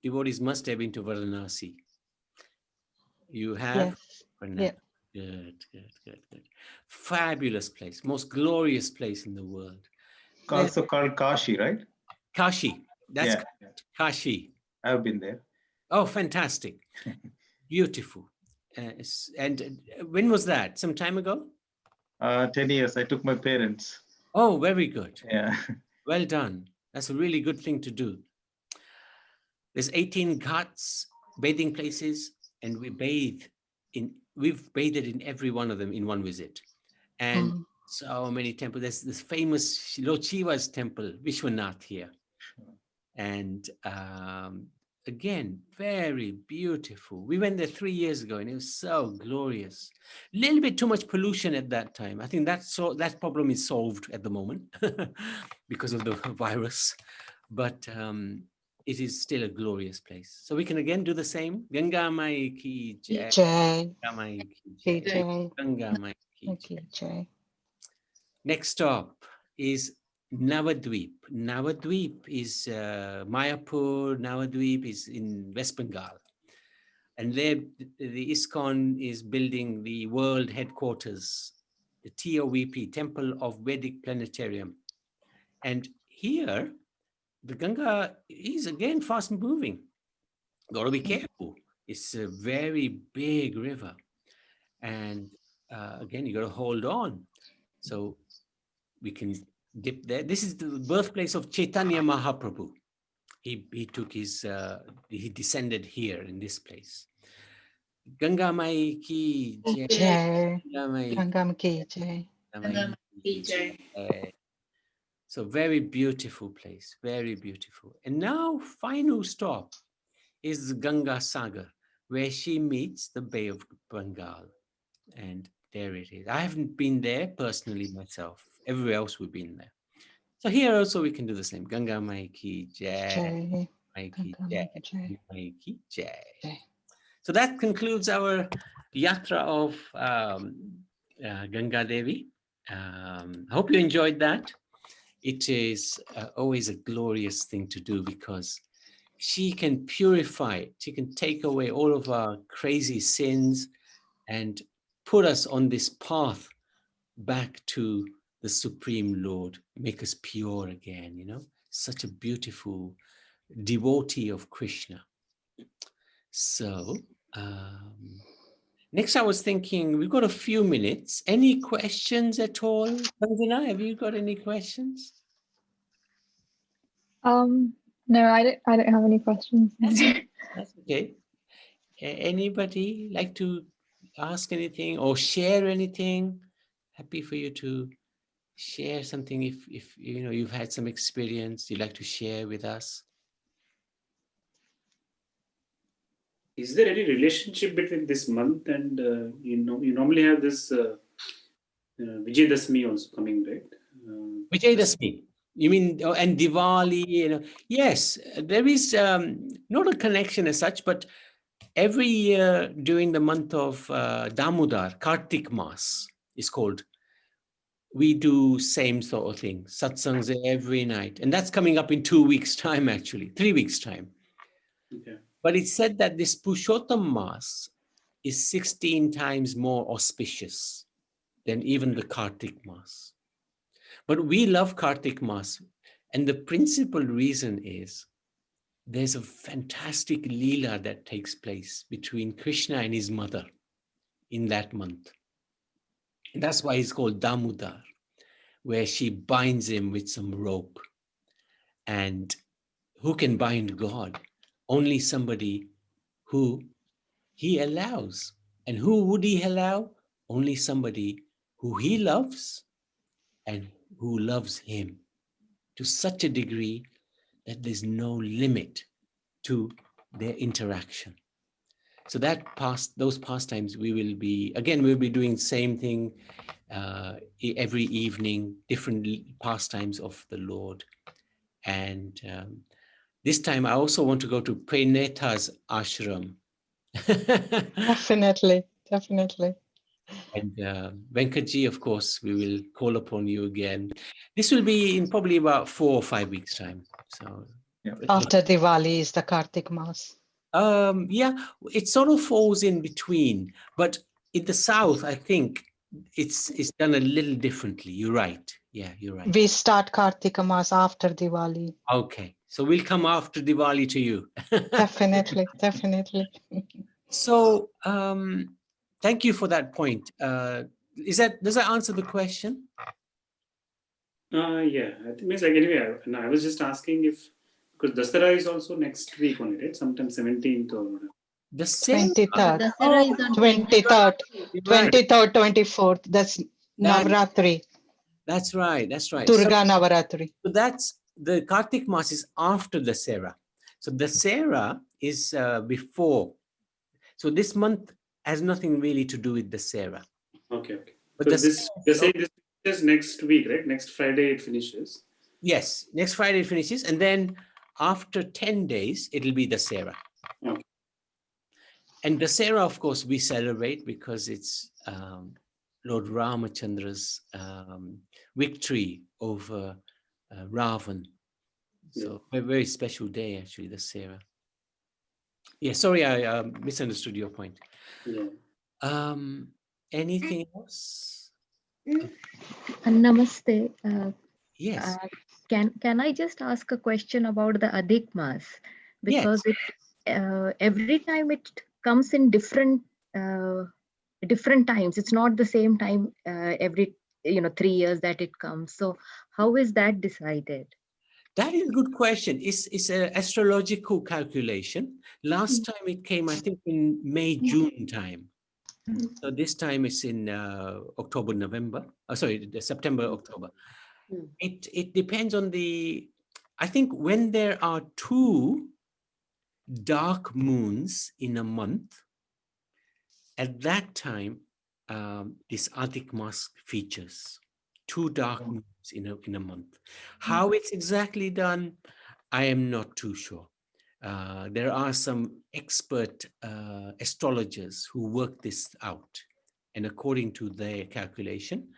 devotees must have been to Varanasi. You have? Yes. Yeah. Good. Fabulous place, most glorious place in the world. Also called Kashi, right? Kashi. That's correct. Kashi. I've been there. Oh, fantastic. Beautiful. And when was that? Some time ago? 10 years. I took my parents. Oh, very good. Yeah. Well done. That's a really good thing to do. There's 18 ghats, bathing places, and we've bathed in every one of them in one visit. And so many temples. There's this famous Lord Shiva's temple, Vishwanath here. And again, very beautiful. We went there 3 years ago, and it was so glorious. A little bit too much pollution at that time. I think that problem is solved at the moment because of the virus. But it is still a glorious place. So we can again do the same. Ganga Mai Ki Jai. Ganga Mai Ki Jai. Ganga Mai Ki Jai. Next stop is Navadvip. Navadvip is Mayapur. Navadvip is in West Bengal. And there, the ISKCON is building the world headquarters, the TOVP, Temple of Vedic Planetarium. And here, the Ganga is again fast moving. Got to be careful. It's a very big river. And again, you got to hold on. So we can dip there. This is the birthplace of Chaitanya Mahaprabhu. He took his, he descended here in this place. Ganga Mai ki jai. Jai. Ganga Mai Gangam ki jai. Ganga Mai ki jai. So very beautiful place, very beautiful. And now final stop is Ganga Sagar, where she meets the Bay of Bengal. And there it is. I haven't been there personally myself. Everywhere else we've been there. So here also we can do the same. Ganga Mai ki jai. Jai. Mai ki Ganga jai. Mai ki jai. Mai ki jai. Jai. So that concludes our yatra of Ganga Devi. I hope you enjoyed that. It is always a glorious thing to do because she can purify, she can take away all of our crazy sins and put us on this path back to the Supreme Lord, make us pure again, you know, such a beautiful devotee of Krishna. So next I was thinking, we've got a few minutes. Any questions at all? Sanjana, have you got any questions? No, I don't have any questions. That's okay. Anybody like to ask anything or share anything? Happy for you to share something if you know you've had some experience you'd like to share with us. Is there any relationship between this month and you normally have this Vijayadashmi also coming, right? Vijayadashmi. You mean, oh, and Diwali, you know? Yes, there is not a connection as such, but every year during the month of Damodar, Kartik Mas is called, we do same sort of thing, satsangs every night. And that's coming up in 2 weeks' time, actually, 3 weeks' time. Okay. But it's said that this Purushottama Mas is 16 times more auspicious than even the Kartik Mas. But we love Kartik Mas. And the principal reason is there's a fantastic Leela that takes place between Krishna and his mother in that month. And that's why it's called Damodar, where she binds him with some rope. And who can bind God? Only somebody who he allows. And who would he allow? Only somebody who he loves and who loves him to such a degree that there's no limit to their interaction. So that those pastimes we will be, again, we'll be doing same thing every evening, different pastimes of the Lord. And this time I also want to go to Preneta's ashram. Definitely, definitely. And Venkatji, of course, we will call upon you again. This will be in probably about 4 or 5 weeks' time. So Yeah. After Diwali is the Kartik Mas. yeah, it sort of falls in between, but in the south, I think it's done a little differently. You're right. Yeah, you're right. We start Kartika Mas after Diwali. Okay, so we'll come after Diwali to you. Definitely, definitely. So thank you for that point. Does that answer the question? Yeah, I think means like anyway. I was just asking if because Dasara is also next week only, right? Sometime 17th or whatever. The same 23rd, Dasara is on 23rd, 23rd, 24th. That's That- Navratri, That's right. That's right. Durga Navaratri. So that's the Kartik Mas is after the Dasera. So the Dasera is before. So this month has nothing really to do with the Dasera. Okay, okay. But So the this you're saying this is next week, right? Next Friday it finishes. Yes, next Friday it finishes, and then after 10 days it'll be the Dasera. Okay. And Dasera, of course, we celebrate because it's Lord Ramachandra's victory over Ravan. So a very special day, actually, Dasera. Yeah, sorry, I misunderstood your point. Yeah. Anything else? Namaste. Yes. Can I just ask a question about the Adhik Mas? Because it every time it comes in different times. It's not the same time every 3 years that it comes. So how is that decided? That is a good question. It's an astrological calculation. Last time it came, I think, in May, June time. So this time it's in October, November. September, October. It depends on I think when there are 2 dark moons in a month, at that time, this Adhik Mas features. 2 dark moons in a month. How it's exactly done, I am not too sure. There are some expert astrologers who work this out, and according to their calculation,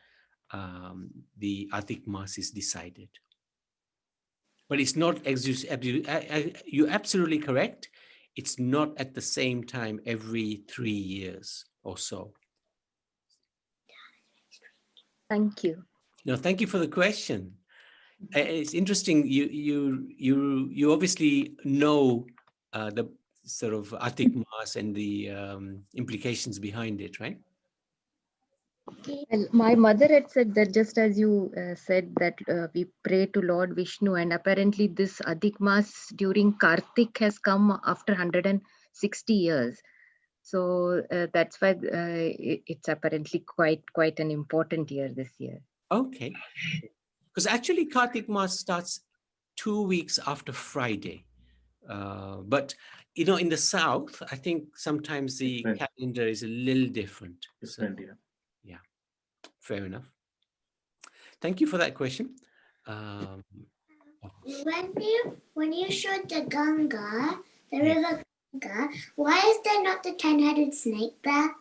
the Adhik Mas is decided. But it's not, you're absolutely correct. It's not at the same time every 3 years or so. Thank you. No, thank you for the question. It's interesting. You obviously know the sort of Adhik Mas and the implications behind it, right? And my mother had said that, just as you said, that we pray to Lord Vishnu, and apparently this Adhik Mas during Kartik has come after 160 years. So that's why it's apparently quite an important year this year. Okay. Because actually Kartik Mas starts 2 weeks after Friday. But, in the South, I think sometimes the calendar is a little different. Yeah, fair enough. Thank you for that question. When you showed the Ganga, the river Ganga, why is there not the 10-headed snake there?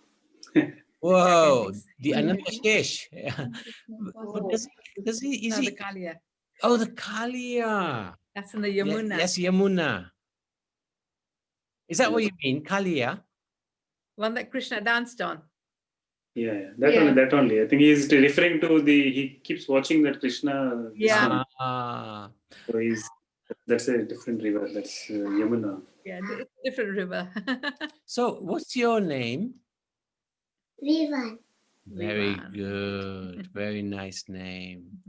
Whoa, the Anantashesh. But does he, is No, he? the Kalia. Oh, the Kalia. That's in the Yamuna. Yes, Yamuna. Is that what you mean, Kalia? One that Krishna danced on. Yeah, that only. I think he is referring to he keeps watching that Krishna. Yeah. So that's a different river. That's Yamuna. Yeah, different river. So what's your name? Vivan. Very good. Very nice name.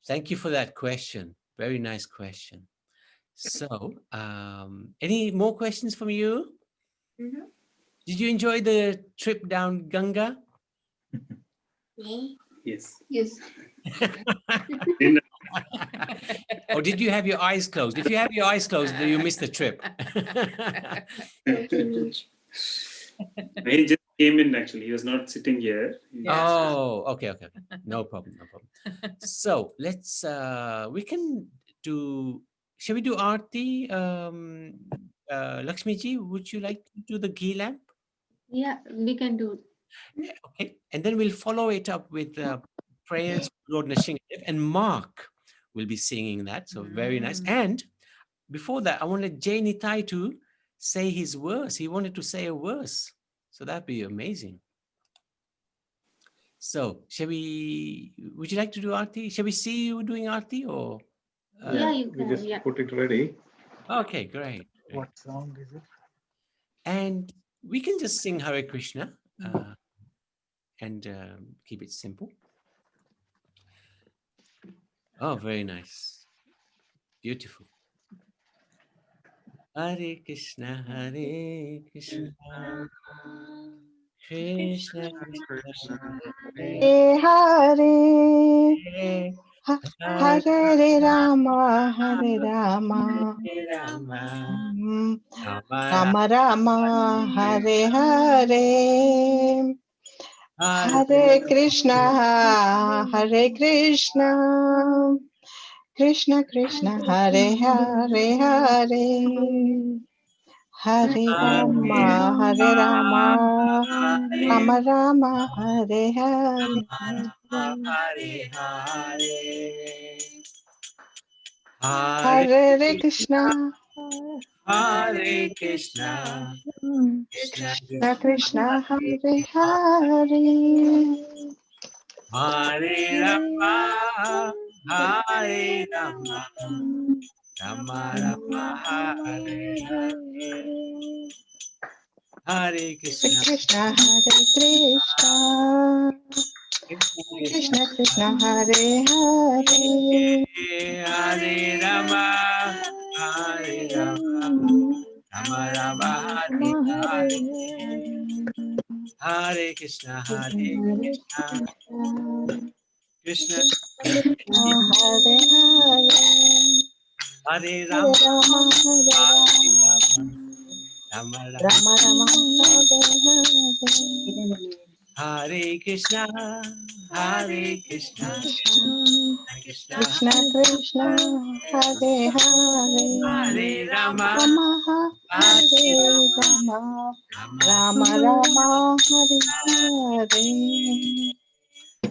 Thank you for that question. Very nice question. So, any more questions from you? Mm-hmm. Did you enjoy the trip down Ganga? Yes. Yes. Or did you have your eyes closed? If you have your eyes closed, then you missed the trip. He just came in, actually. He was not sitting here. Oh, okay. No problem. So let's, we can do, shall we do Aarti? Lakshmiji, would you like to do the ghee lamp? Yeah, we can do. Okay, and then we'll follow it up with prayers to Lord Nrsimhadev, and Mark will be singing that. So very nice. And before that, I wanted Jay Nitai to say his verse. He wanted to say a verse. So that'd be amazing. So would you like to do Aarti? Shall we see you doing Aarti, or? Yeah, you can. We just put it ready. Okay, great. What song is it? And we can just sing Hare Krishna and keep it simple. Oh, very nice. Beautiful. Hare Krishna, Krishna Krishna, Hare Hare Rama, Hare Rama, Rama Rama, Hare Hare, Hare Krishna, Krishna Krishna, Hare Hare, Hare Rama, Hare Rama, Rama Rama, Hare Hare. Hare Krishna, Hare Krishna, Krishna Krishna, Hare Hare, Hare Rama, Hare Rama, Rama Rama, Hare Hare. Hare Krishna, Krishna Hare Krishna, Krishna Krishna Hare Hare, Hare Rama, Hare Rama, Rama Rama, Hare Hare. Hare Krishna, Hare Krishna, Krishna Krishna, Hare Hare, Hare Hare Rama, Rama, Hare Rama, Rama Rama, Rama Rama, Hare Krishna, Hare Krishna, Krishna Krishna Krishna, Hare Hare, Hare Rama, Rama Hare Hare Rama, Rama Rama, Hare Hare.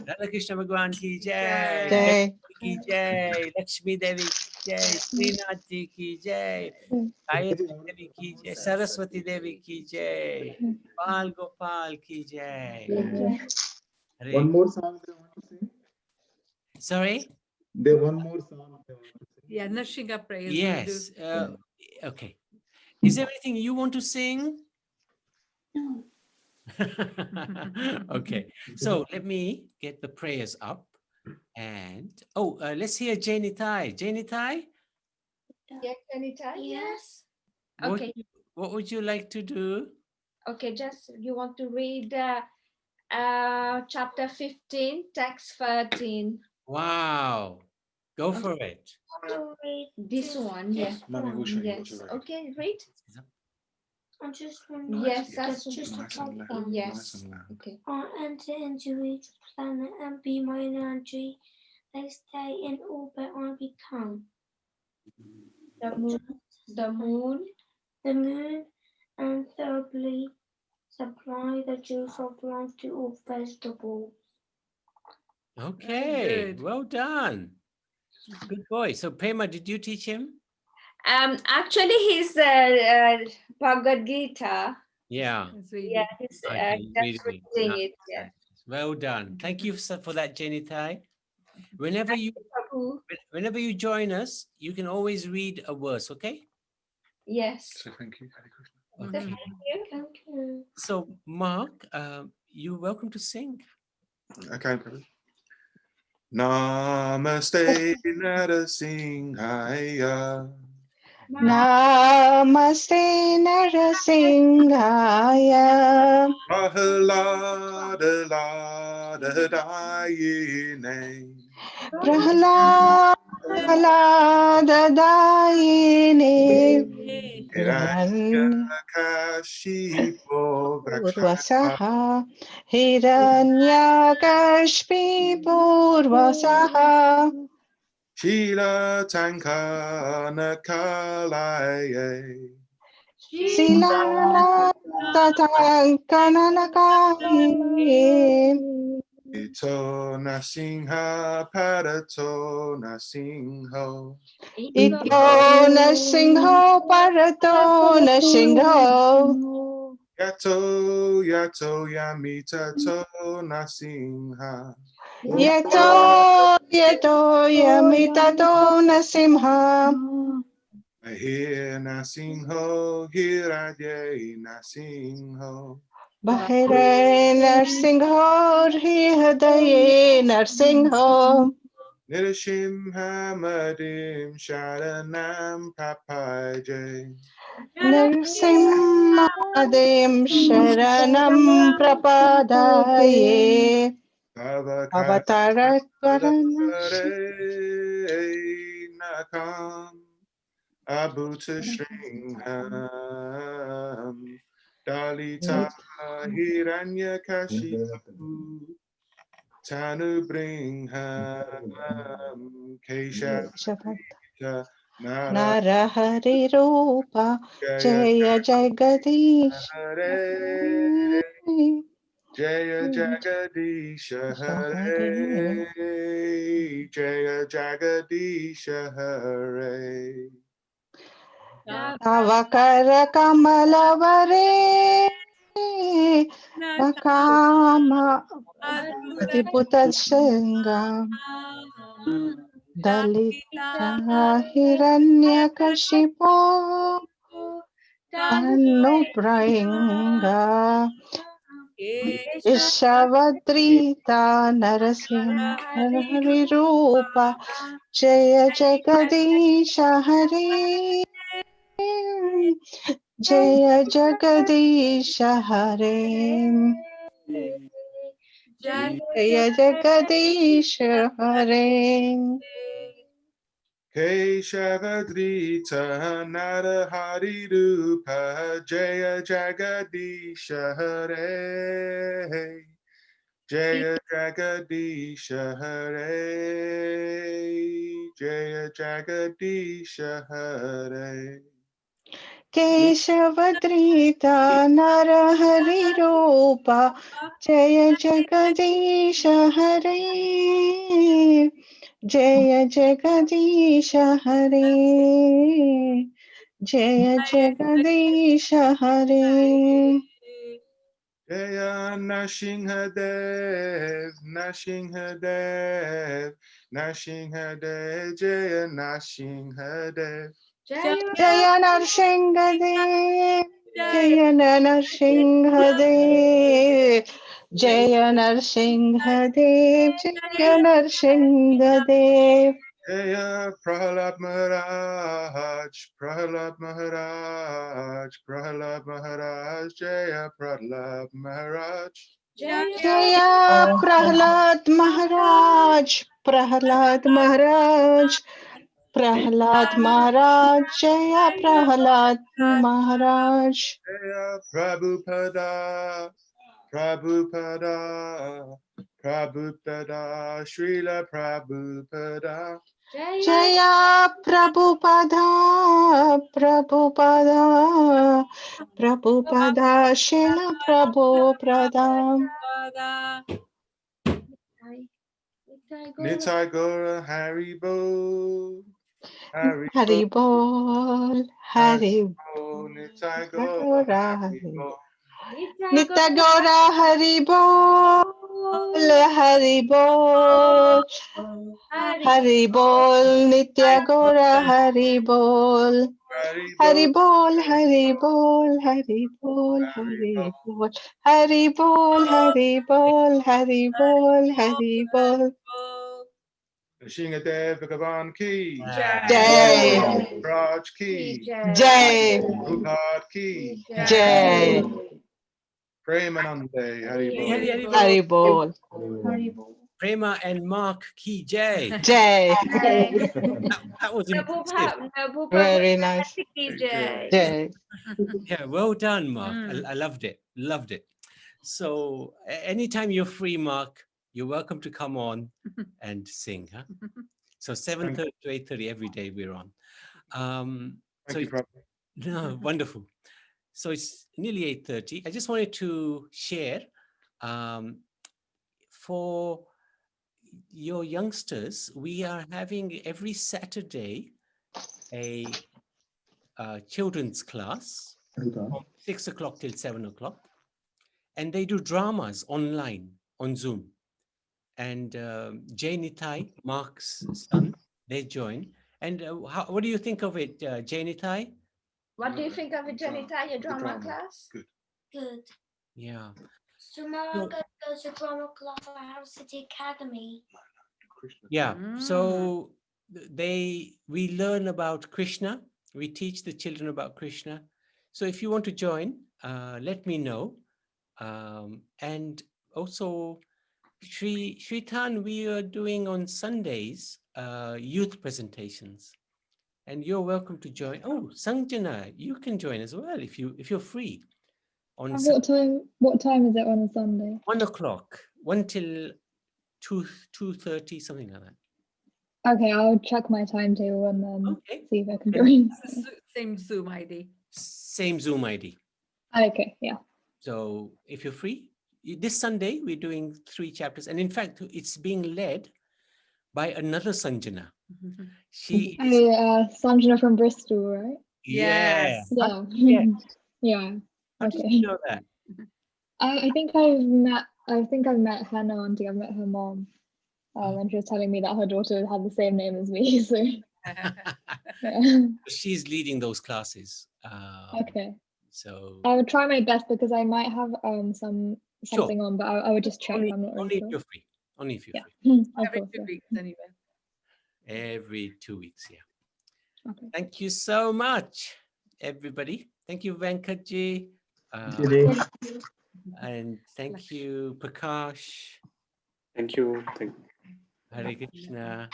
Radha Krishna Bhagwan ki jai, Jai. Venkatji ki jai, Lakshmi Devi ki jai, Srinath ji ki jai, Gayatri Devi ki jai, Saraswati Devi ki jai, Gopal Gopal ki jai. Hare. One more song they want to sing. Sorry? One more song they want to sing. Yeah, Narshinga praise. Yes. Okay. Is there anything you want to sing? No. Okay. So let me get the prayers up. And let's hear Jainitai. Jainitai, Yes, anytime. Yes. Okay. what would you like to do? Okay, just you want to read chapter 15, text 13. Wow. Go for it. To read This one, yes. Yes. Okay, read. I just Yes, that's just a top one. yes. Okay. I'll enter into each planet and be my energy. They stay in orbit, I become. The moon, and thirdly, supply the juice of life to all vegetables. Okay. Well done. Good boy. So Prema, did you teach him? actually, he's Bhagavad Gita. Yeah. Yeah, he's Okay, just reading nice. it. Yeah. Well done. Thank you for that, Jainitai. Whenever you join us, you can always read a verse, okay? Yes. Thank you. Okay. Thank you. So, Mark, you're welcome to sing. Okay. Namaste Narasimhaya. Namaste Narasimhaya. Prahlada Dayine. Prahlada Dayine. Hiranyakashipo Purvasaha. Hiranyakashpi Purvasaha. Shila Tankana Kalaye. Sila Tatankananakaye. Ito Nasingha Parato Nasingho. Ito Nasingho Parato Nasingho. Yato Yamita to Nasingha. Yato Yamita to Nasimha. Ahir Nasingho Hiraye Nasingho. Bahire Narsingho Hridaye Narsingho. Nirsimha Madim Sharanam Papaje. Nirsimhadim Sharanam Prapadaye. Avataratvaranashi. Nakam Abhuta Shringham Dalita Hiranyakashipu Tanu Bringham Keshavita Narahari Rupa Jaya Jagadish. Jaya Jagadisha Hare. Jaya Jagadisha Hare. Avakara Kamalavare Vakama Adiputa Sangam Dalita Hiranyakashipa Anupringa Ishavadrita Narasimha Hari Rupa Jaya Jagadisha Hare Jaya Jagadisha Hare Jaya Jagadisha Hare Keshavadrita Narahari Rupa Jaya Jagadisha Hare Jaya Jagadisha Hare Jaya Jagadisha Hare Keshavadrita Narahari Rupa Jaya Jagadisha Hare Jaya Jagadisha Hare Jaya Jagadisha Hare Jaya Nashinhadev, Nashinhadev, Nashinhadev, Jaya Nashinhadev. Jaya Narsinghadev Jaya Narsinghadev Jaya Narsinghadev Jaya Narsinghadev Jaya Prahlad Maharaj, Prahlad Maharaj, Prahlad Maharaj, Jaya Prahlad Maharaj. Jaya Prahlad Maharaj Prahlad Maharaj Prahlad Maharaj Jaya Prahlad Maharaj Jaya Prabhupada, Prabhupada, Prabhupada, Srila Prabhupada. Jaya Prabhupada Prabhupada Prabhupada Srila Prabhupada Nitai Gora Haribo, Haribo, Haribol Haribo, Nitai Gora Haribo. Nitya Gaura Haribol Haribol Haribol Nitya Gaura Haribol Haribol Haribol Haribol Haribol Haribol Haribol Haribol Haribol Shingadev Bhagavan ki, Jai Raj ki, Jai Prabhupada ki, Jai Premanande, Haribo. Haribol Prema and Mark Ki Jai. Jai That was impressive. Very nice Jai Yeah, well done, Mark. I loved it. Loved it. So anytime you're free, Mark, you're welcome to come on and sing. Huh? So 7:30 to 8:30 every day we're on. Thank you, Prabhu. No, wonderful. So it's nearly 8:30. I just wanted to share for your youngsters, we are having every Saturday a children's class from 6 o'clock till 7 o'clock. And they do dramas online on Zoom. And Jay Nitai, Mark's son, they join. And what do you think of it, Jay Nitai? What do you think of it, Janita, your drama class? Good. Good. Yeah. Tomorrow I'm going to go to drama class at House City Academy. Yeah. So we learn about Krishna. We teach the children about Krishna. So if you want to join, let me know. And also, Shritan, we are doing on Sundays youth presentations, and you're welcome to join. Oh, Sanjana, you can join as well if you're free. On What time is it on a Sunday? 1 o'clock, 1 till 2:30, something like that. Okay, I'll check my timetable and then see if I can And join. Same Zoom ID. Same Zoom ID. Okay, yeah. So if you're free, this Sunday we're doing 3 chapters, and in fact, it's being led by another Sanjana. She is, Sanjana from Bristol, right? yeah. Yeah. Yeah. Yeah. How did Okay. you know that? I think I've met Hannah Auntie, I've met her mom. And she was telling me that her daughter had the same name as me. So yeah. She's leading those classes. Okay. So I would try my best because I might have some something on, but I would just check. Only, I'm not only really if sure. you're free. Only if you're Yeah. free. Of Every course, 2 yeah. weeks anyway. Every 2 weeks, yeah. Okay. Thank you so much, everybody. Thank you, Venkatji. And thank you, Prakash. Thank you. Hare Krishna.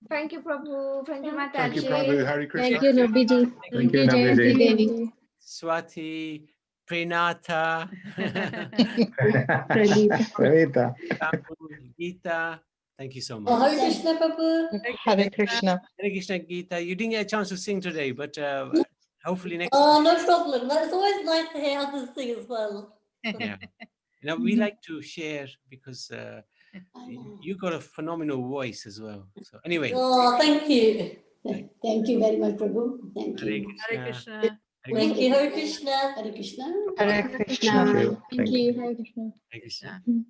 Thank you, Prabhu. Thank you, Mataji. Thank you, Prabhu. Hare Krishna. Thank you, Rabiji. Thank you, Jayanti Navneet. Devi. Swati, Prenata, Pranita. Geeta. Thank you so Oh, much. Hare Krishna, Prabhu. Hare Krishna. Hare Krishna, Geeta. You didn't get a chance to sing today, but hopefully next Oh, no problem. It's always nice to hear others sing as well. Yeah. You know, we like to share because you got a phenomenal voice as well. So anyway. Oh, thank you. Thank you very much, Prabhu. Thank Hare you. Krishna. Hare Krishna. Thank you, Hare Krishna. Hare Krishna. Hare Krishna. Thank you. Thank you. Hare Krishna. Hare Krishna. Mm.